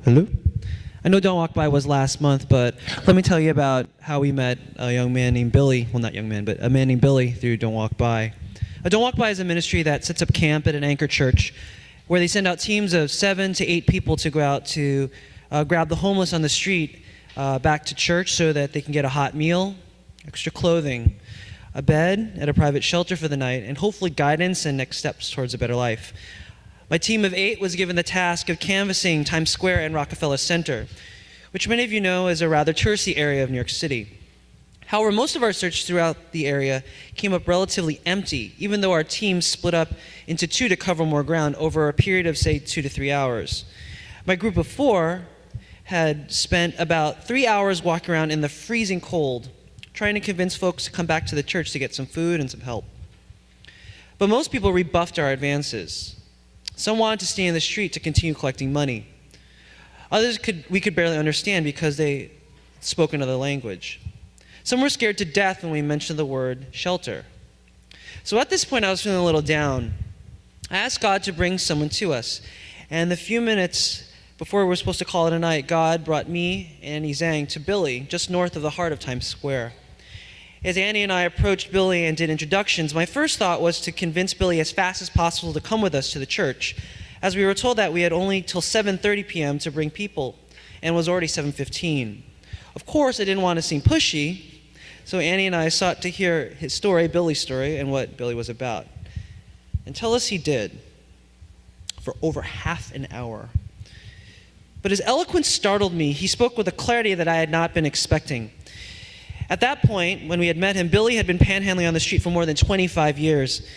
Hello? I know Don't Walk By was last month, but let me tell you about how we met a young man named Billy. Well, not young man, but a man named Billy through Don't Walk By. Don't Walk By is a ministry that sets up camp at an anchor church where they send out teams of 7 to 8 people to go out to grab the homeless on the street back to church so that they can get a hot meal, extra clothing, a bed at a private shelter for the night, and hopefully guidance and next steps towards a better life. My team of 8 was given the task of canvassing Times Square and Rockefeller Center, which many of you know is a rather touristy area of New York City. However, most of our search throughout the area came up relatively empty, even though our team split up into 2 to cover more ground over a period of, say, 2 to 3 hours. My group of 4 had spent about 3 hours walking around in the freezing cold, trying to convince folks to come back to the church to get some food and some help. But most people rebuffed our advances. Some wanted to stay in the street to continue collecting money. Others we could barely understand because they spoke another language. Some were scared to death when we mentioned the word shelter. So at this point, I was feeling a little down. I asked God to bring someone to us. And the few minutes before we were supposed to call it a night, God brought me and Annie Zhang to Billy, just north of the heart of Times Square. As Annie and I approached Billy and did introductions, my first thought was to convince Billy as fast as possible to come with us to the church, as we were told that we had only till 7:30 p.m. to bring people, and it was already 7:15. Of course, I didn't want to seem pushy, so Annie and I sought to hear his story, Billy's story, and what Billy was about. And tell us he did, for over half an hour. But his eloquence startled me. He spoke with a clarity that I had not been expecting. At that point, when we had met him, Billy had been panhandling on the street for more than 25 years.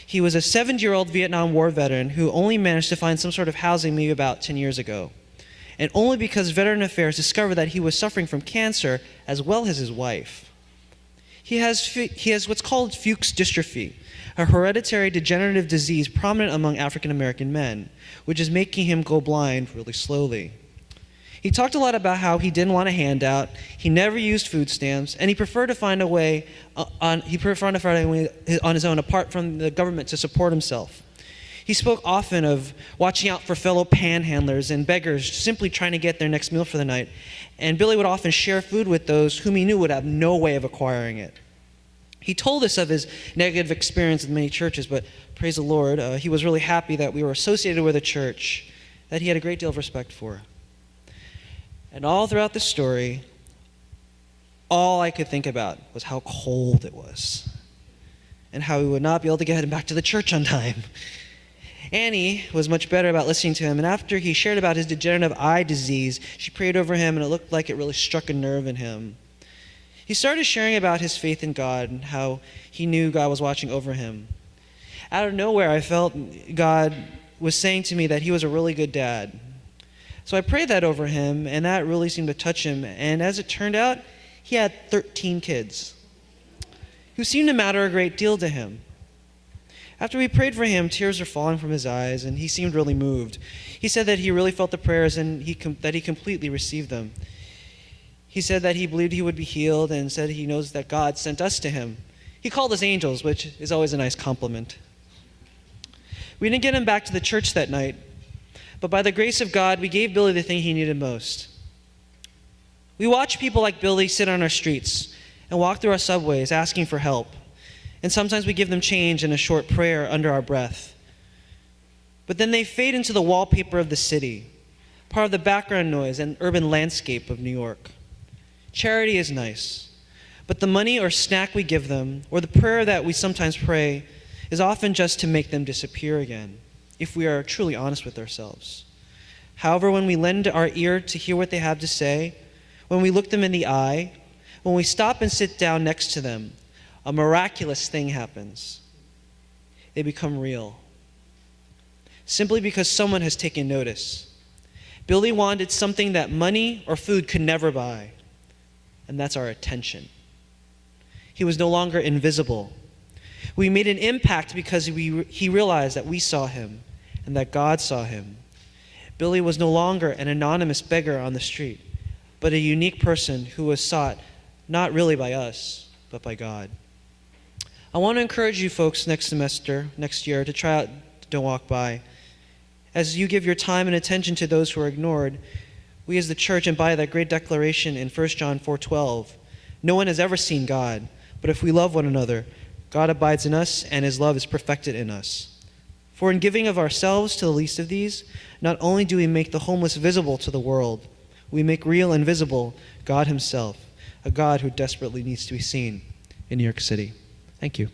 He was a 70-year-old Vietnam War veteran who only managed to find some sort of housing maybe about 10 years ago. And only because Veteran Affairs discovered that he was suffering from cancer as well as his wife. He has what's called Fuchs dystrophy, a hereditary degenerative disease prominent among African American men, which is making him go blind really slowly. He talked a lot about how he didn't want a handout, he never used food stamps, and he preferred to find a way on his own apart from the government to support himself. He spoke often of watching out for fellow panhandlers and beggars simply trying to get their next meal for the night, and Billy would often share food with those whom he knew would have no way of acquiring it. He told us of his negative experience with many churches, but praise the Lord, he was really happy that we were associated with a church that he had a great deal of respect for. And all throughout the story, all I could think about was how cold it was and how we would not be able to get him back to the church on time. Annie was much better about listening to him, and after he shared about his degenerative eye disease, she prayed over him, and it looked like it really struck a nerve in him. He started sharing about his faith in God and how he knew God was watching over him. Out of nowhere, I felt God was saying to me that he was a really good dad. So I prayed that over him, and that really seemed to touch him. And as it turned out, he had 13 kids who seemed to matter a great deal to him. After we prayed for him, tears were falling from his eyes, and he seemed really moved. He said that he really felt the prayers and that he completely received them. He said that he believed he would be healed and said he knows that God sent us to him. He called us angels, which is always a nice compliment. We didn't get him back to the church that night, but by the grace of God, we gave Billy the thing he needed most. We watch people like Billy sit on our streets and walk through our subways asking for help. And sometimes we give them change and a short prayer under our breath. But then they fade into the wallpaper of the city, part of the background noise and urban landscape of New York. Charity is nice, but the money or snack we give them, or the prayer that we sometimes pray, is often just to make them disappear again, if we are truly honest with ourselves. However, when we lend our ear to hear what they have to say, when we look them in the eye, when we stop and sit down next to them, a miraculous thing happens. They become real. Simply because someone has taken notice. Billy wanted something that money or food could never buy, and that's our attention. He was no longer invisible. We made an impact because he realized that we saw him and that God saw him. Billy was no longer an anonymous beggar on the street, but a unique person who was sought not really by us, but by God. I want to encourage you folks next year, to try out Don't Walk By. As you give your time and attention to those who are ignored, We as the church embody that great declaration in 1 John 4:12. No one has ever seen God, but if we love one another, God abides in us and his love is perfected in us. For in giving of ourselves to the least of these, not only do we make the homeless visible to the world, we make real and visible God himself, a God who desperately needs to be seen in New York City. Thank you.